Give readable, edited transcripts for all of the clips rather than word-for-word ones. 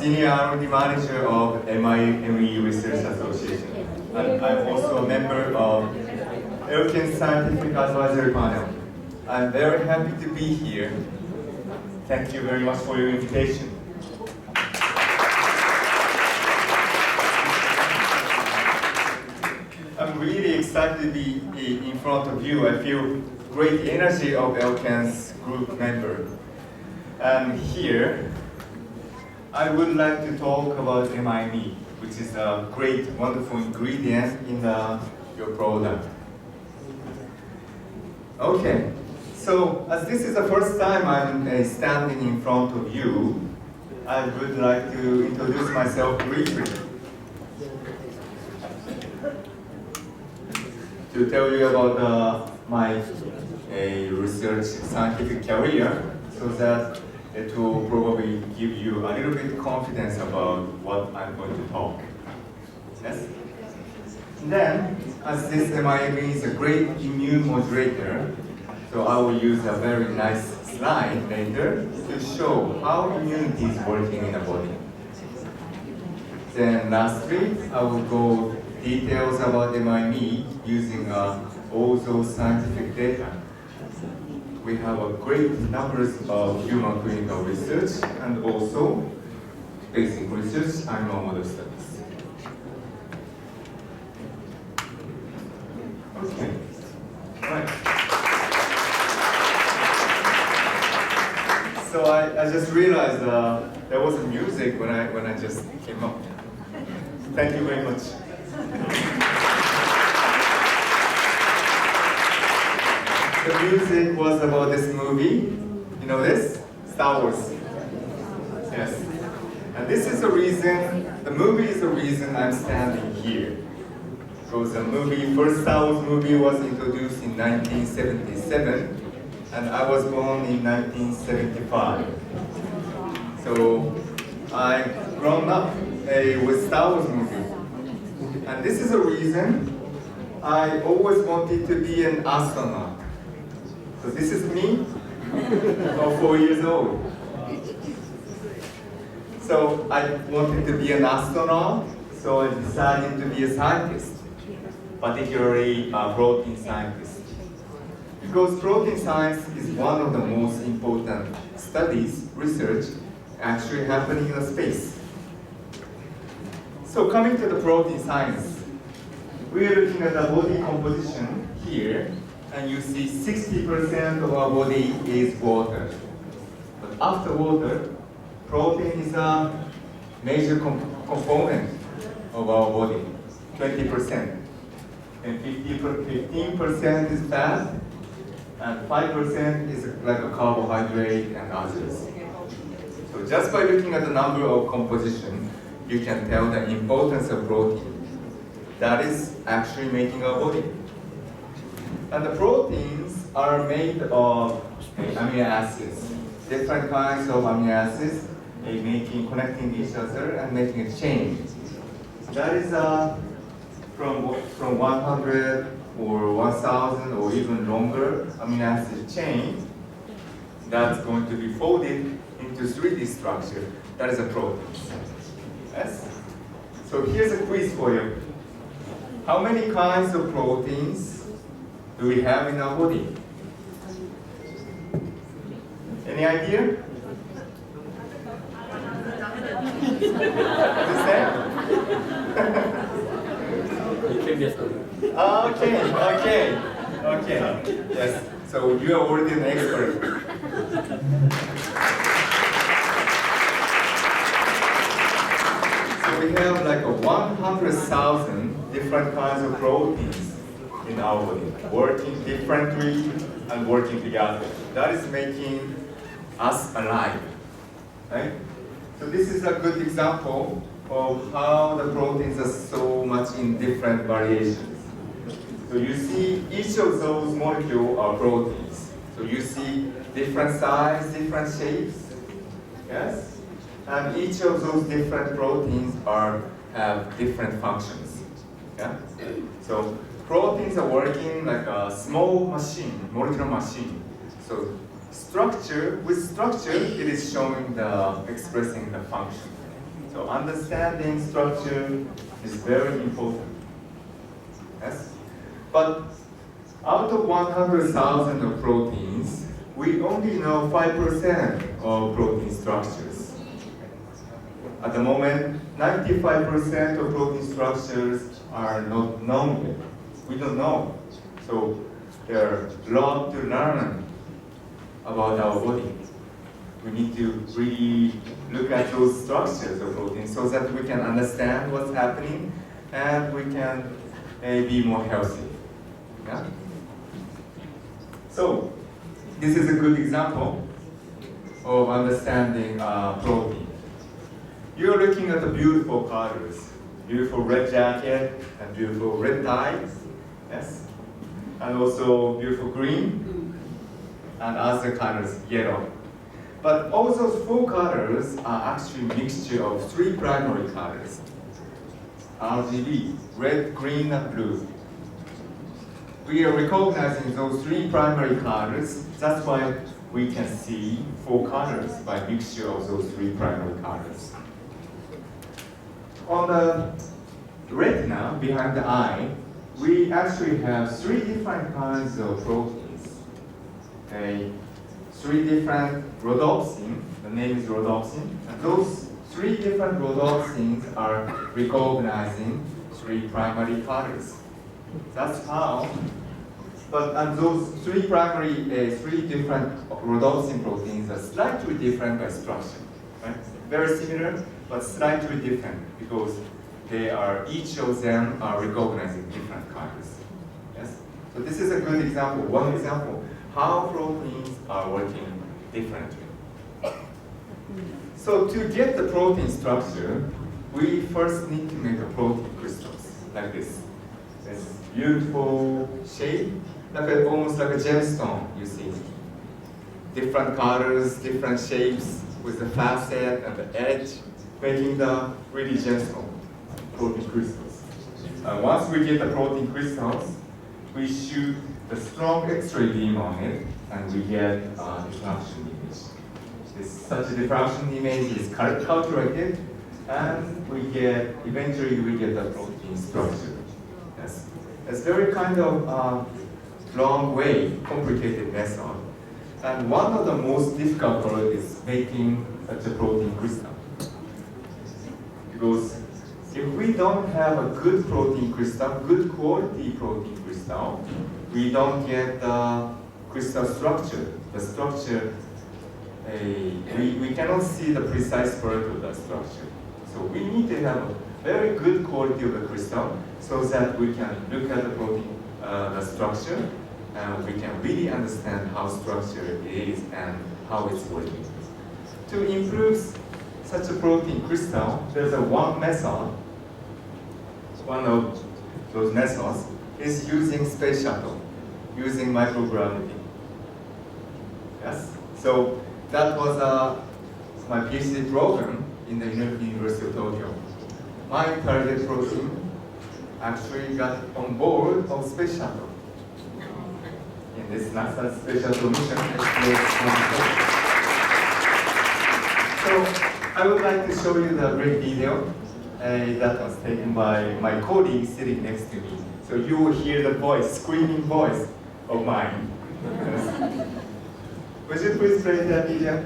Senior R&D Manager of MIME Research Association. And I'm also a member of Elkin Scientific Advisory Panel. I'm very happy to be here. Thank you very much for your invitation. I'm really excited to be in front of you. I feel great energy of Elkin's group member. And here, I would like to talk about MIME, which is a great, wonderful ingredient in your product. Okay, so as this is the first time I'm standing in front of you, I would like to introduce myself briefly. To tell you about my research scientific career, so that it will probably give you a little bit confidence about what I'm going to talk. Yes? And then, as this MIME is a great immune modulator, so I will use a very nice slide later to show how immunity is working in the body. Then lastly, I will go details about MIME using all those scientific data. We have a great numbers of human clinical research and also basic research animal model studies. Okay, right. So I just realized there was music when I just came up. Thank you very much. The music was about this movie. You know this? Star Wars. Yes. And this is the reason, the movie is the reason I'm standing here. Because the first Star Wars movie was introduced in 1977, and I was born in 1975. So I've grown up with Star Wars movie. And this is the reason I always wanted to be an astronaut. So this is me, 4 years old. So I wanted to be an astronaut, so I decided to be a scientist, particularly a protein scientist. Because protein science is one of the most important studies, research, actually happening in space. So coming to the protein science, we are looking at the body composition here, and you see 60% of our body is water. But after water, protein is a major component of our body, 20%. And 15% is fat, and 5% is like a carbohydrate and others. So just by looking at the number of composition, you can tell the importance of protein. That is actually making our body. And the proteins are made of amino acids, different kinds of amino acids, connecting each other and making a chain. That is from 100 or 1,000 or even longer amino acid chain that's going to be folded into 3D structure. That is a protein. Yes? So here's a quiz for you. How many kinds of proteins do we have in our body? Any idea? Okay. Yes. So you are already an expert. So we have like 100,000 different kinds of proteins in our body, working differently and working together. That is making us alive, right? So this is a good example of how the proteins are so much in different variations. So you see each of those molecules are proteins. So you see different size, different shapes, yes? And each of those different proteins have different functions, yeah? So proteins are working like a small machine, molecular machine. So with structure, it is showing expressing the function. So understanding structure is very important. Yes? But out of 100,000 of proteins, we only know 5% of protein structures. At the moment, 95% of protein structures are not known yet. We don't know. So there's a lot to learn about our body. We need to really look at those structures of protein so that we can understand what's happening and we can be more healthy. Yeah? So this is a good example of understanding protein. You're looking at the beautiful colors, beautiful red jacket and beautiful red tie, yes, and also beautiful green and other colors, yellow. But all those four colors are actually a mixture of three primary colors. RGB, red, green, and blue. We are recognizing those three primary colors. That's why we can see four colors by mixture of those three primary colors. On the retina, behind the eye, we actually have three different kinds of proteins. Okay. Three different rhodopsin, the name is rhodopsin, and those three different rhodopsins are recognizing three primary colors. That's how, and those three different rhodopsin proteins are slightly different by structure, right? Very similar, but slightly different because each of them are recognizing different colors. Yes? So this is a good example, one example, how proteins are working differently. So to get the protein structure, we first need to make a protein crystals, like this. This beautiful shape, almost like a gemstone, you see. Different colors, different shapes, with the facet and the edge, making the really gemstone, protein crystals. Once we get the protein crystals, we shoot the strong X-ray beam on it, and we get a diffraction image. Such a diffraction image is calculated, and eventually we get the protein structure. Yes. It's very kind of long way, complicated method. And one of the most difficult part is making such a protein crystal. Because if we don't have a good protein crystal, good quality protein crystal, we don't get the crystal structure. The structure, we cannot see the precise part of the structure. So we need to have a very good quality of the crystal so that we can look at the protein, the structure, and we can really understand how structure is and how it's working. To improve such a protein crystal, there's one method. One of those methods is using space shuttle, using microgravity. Yes? So that was my PhD program in the University of Tokyo. My target protein actually got on board of space shuttle. In this NASA space shuttle mission, So I would like to show you the great video that was taken by my colleague sitting next to me. So you will hear the voice, screaming voice of mine. Would you please play that video?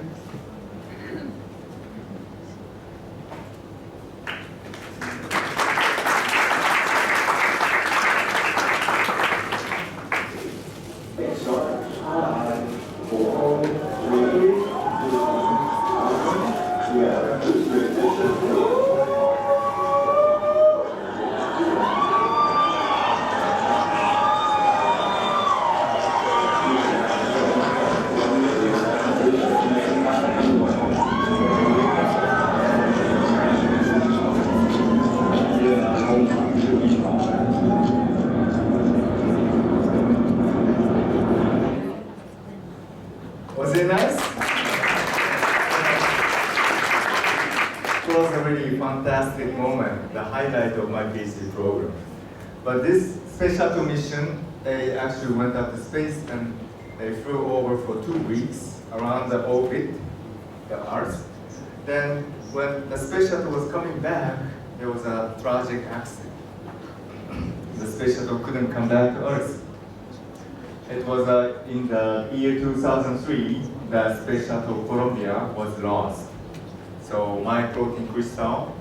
Was it nice? It was a really fantastic moment, the highlight of my PhD program. But this space shuttle mission, they actually went up to space and they flew over for 2 weeks around the orbit, the Earth. Then when the space shuttle was coming back, there was a tragic accident. The space shuttle couldn't come back to Earth. It was in the year 2003, the space shuttle Columbia was lost. So my protein crystal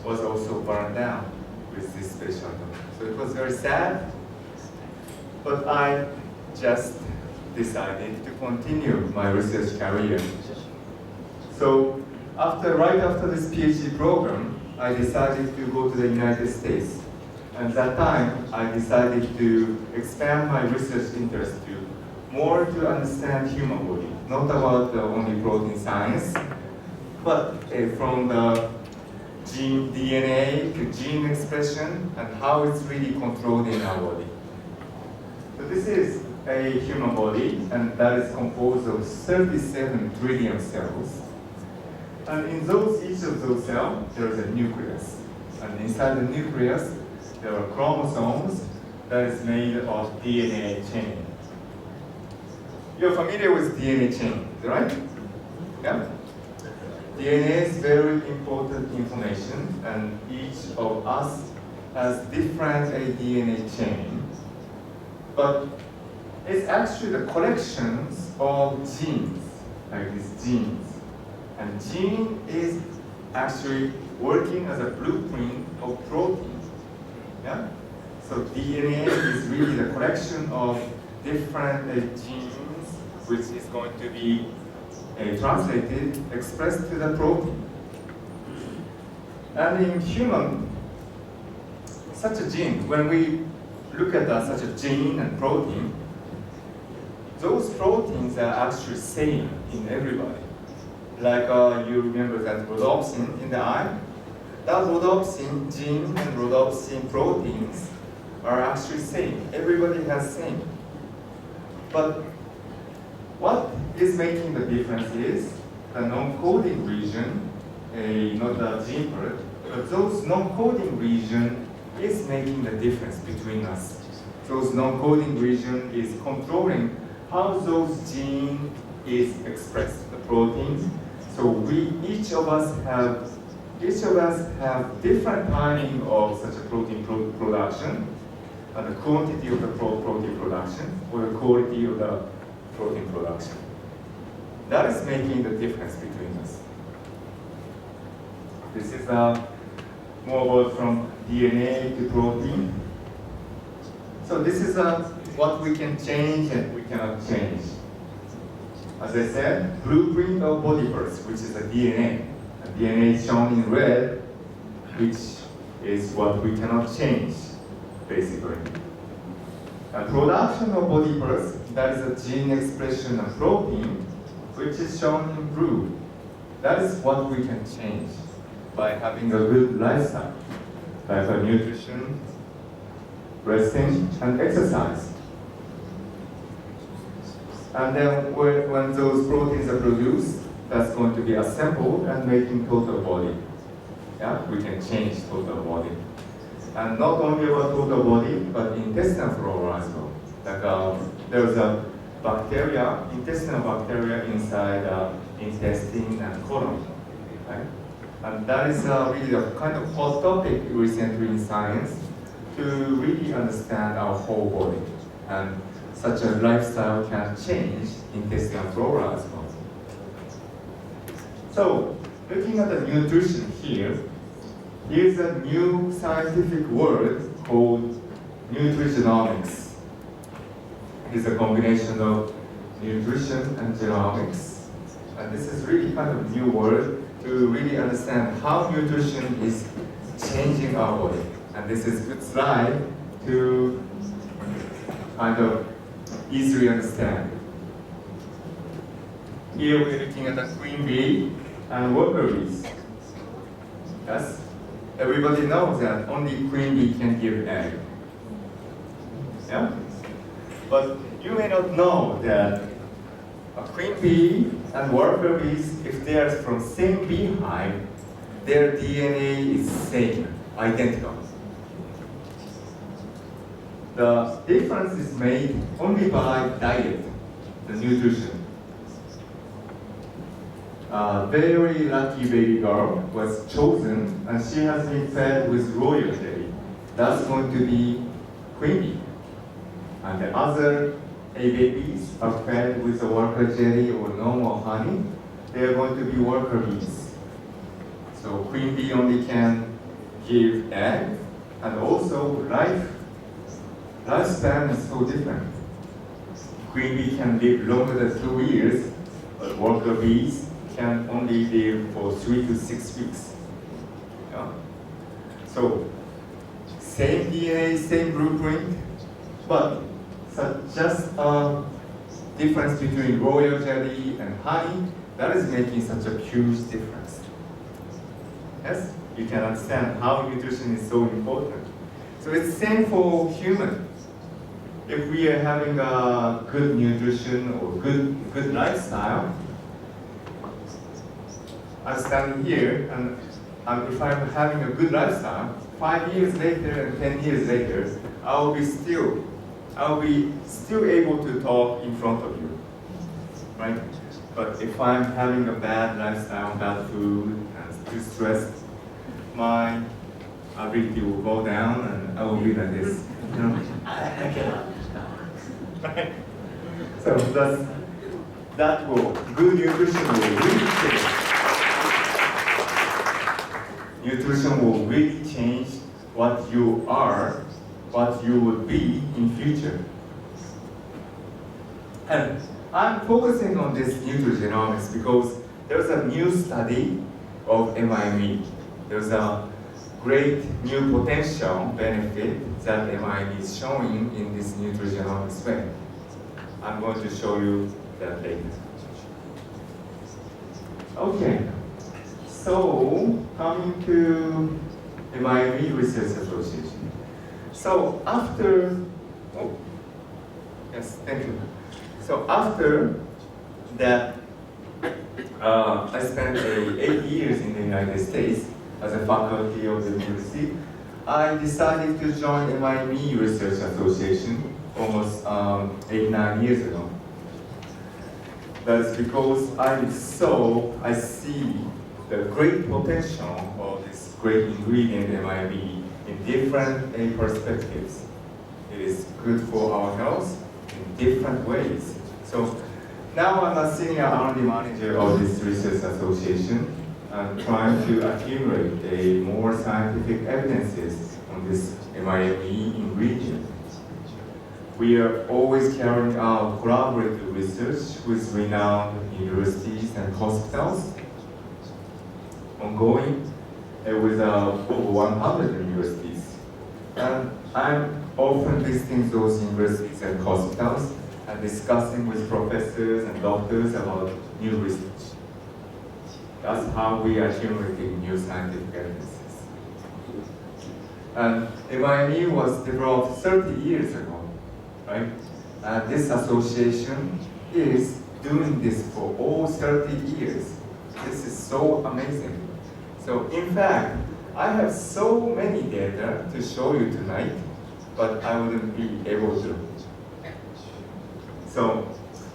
was also burned down with this space shuttle. So it was very sad, but I just decided to continue my research career. So right after this PhD program, I decided to go to the United States. And at that time, I decided to expand my research interest to more to understand human body, not about only protein science, but from the gene DNA to gene expression and how it's really controlled in our body. So this is a human body, and that is composed of 37 trillion cells. And in each of those cells, there is a nucleus. And inside the nucleus, there are chromosomes that is made of DNA chain. You're familiar with DNA chain, right? Yeah? DNA is very important information, and each of us has different DNA chain. But it's actually the collections of genes, like these genes. And gene is actually working as a blueprint of protein. Yeah? So DNA is really the collection of different genes which is going to be translated, expressed to the protein. And in human, such a gene, when we look at such a gene and protein, those proteins are actually same in everybody. Like you remember that rhodopsin in the eye? That rhodopsin gene and rhodopsin proteins are actually same. Everybody has same. But what is making the difference is the non-coding region, not the gene part, but those non-coding region is making the difference between us. Those non-coding region is controlling how those gene is expressed, the proteins. So each of us have different timing of such a protein production, and the quantity of the protein production, or the quality of the protein production. That is making the difference between us. This is more about from DNA to protein. So this is what we can change and we cannot change. As I said, blueprint of body parts, which is the DNA. The DNA is shown in red, which is what we cannot change, basically. And production of body parts, that is a gene expression of protein, which is shown in blue. That is what we can change by having a good lifestyle, like nutrition, resting, and exercise. And then when those proteins are produced, that's going to be assembled and making total body. Yeah, we can change total body. And not only about total body, but intestinal flora as well. Like there's a bacteria, intestinal bacteria inside intestine and colon, right? And that is really a kind of hot topic recently in science to really understand our whole body. And such a lifestyle can change intestinal flora as well. So, looking at the nutrition here, here's a new scientific word called nutrigenomics. It's a combination of nutrition and genomics. And this is really kind of new word to really understand how nutrition is changing our body. And this is a good slide to kind of easily understand. Here we're looking at the queen bee and worker bees. Yes? Everybody knows that only queen bee can give egg. Yeah? But you may not know that a queen bee and worker bees, if they are from same beehive, their DNA is same, identical. The difference is made only by diet, the nutrition. a very lucky baby girl was chosen, and she has been fed with royal jelly. That's going to be queen bee. And the other A babies are fed with the worker jelly or normal honey. They are going to be worker bees. So queen bee only can give egg, and also lifespan is so different. Queen bee can live longer than 2 years, but worker bees can only live for 3 to 6 weeks. Yeah? So, same DNA, same blueprint, but just a difference between royal jelly and honey, that is making such a huge difference. Yes? You can understand how nutrition is so important. So it's same for human. If we are having a good nutrition or good lifestyle, I'm standing here, and if I'm having a good lifestyle, 5 years later and 10 years later, I'll be still able to talk in front of you, right? But if I'm having a bad lifestyle, bad food, and too stressed, my ability will go down, and I will be like this. You know, I cannot. Right? So good nutrition will really change. Nutrition will really change what you are, what you would be in future. And I'm focusing on this nutrigenomics because there's a new study of MIME. There's a great new potential benefit that MIME is showing in this nutrigenomics way. I'm going to show you that later. Okay, so coming to MIME Research Association. So after, thank you. So after that, I spent 8 years in the United States as a faculty of the university. I decided to join MIME Research Association almost 8-9 years ago. That's because I see the great potential of this great ingredient MIME in different perspectives. It is good for our health in different ways. So now I'm a senior R&D manager of this research association. I'm trying to accumulate more scientific evidences on this MIME ingredient. We are always carrying out collaborative research with renowned universities and hospitals, ongoing with over 100 universities. And I'm often visiting those universities and hospitals and discussing with professors and doctors about new research. That's how we are accumulating new scientific evidences. And MIME was developed 30 years ago, right? And this association is doing this for all 30 years. This is so amazing. So in fact, I have so many data to show you tonight, but I wouldn't be able to. So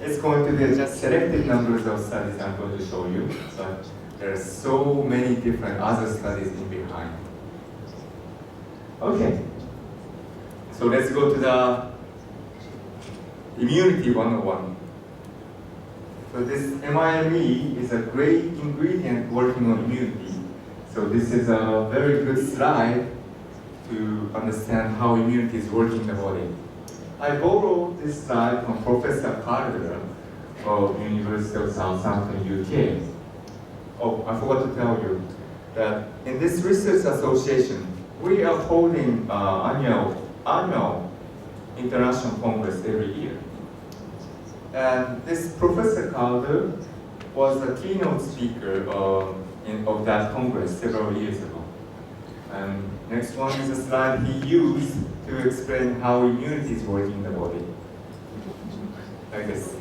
it's going to be just selected numbers of studies I'm going to show you, but there are so many different other studies in behind. Okay, so let's go to the immunity 101. So this MIME is a great ingredient working on immunity. So this is a very good slide to understand how immunity is working in the body. I borrowed this slide from Professor Carter of University of Southampton, UK. Oh, I forgot to tell you that in this research association, we are holding annual international congress every year. And this Professor Calder was the keynote speaker of that congress several years ago. And next one is a slide he used to explain how immunity is working in the body. Like this.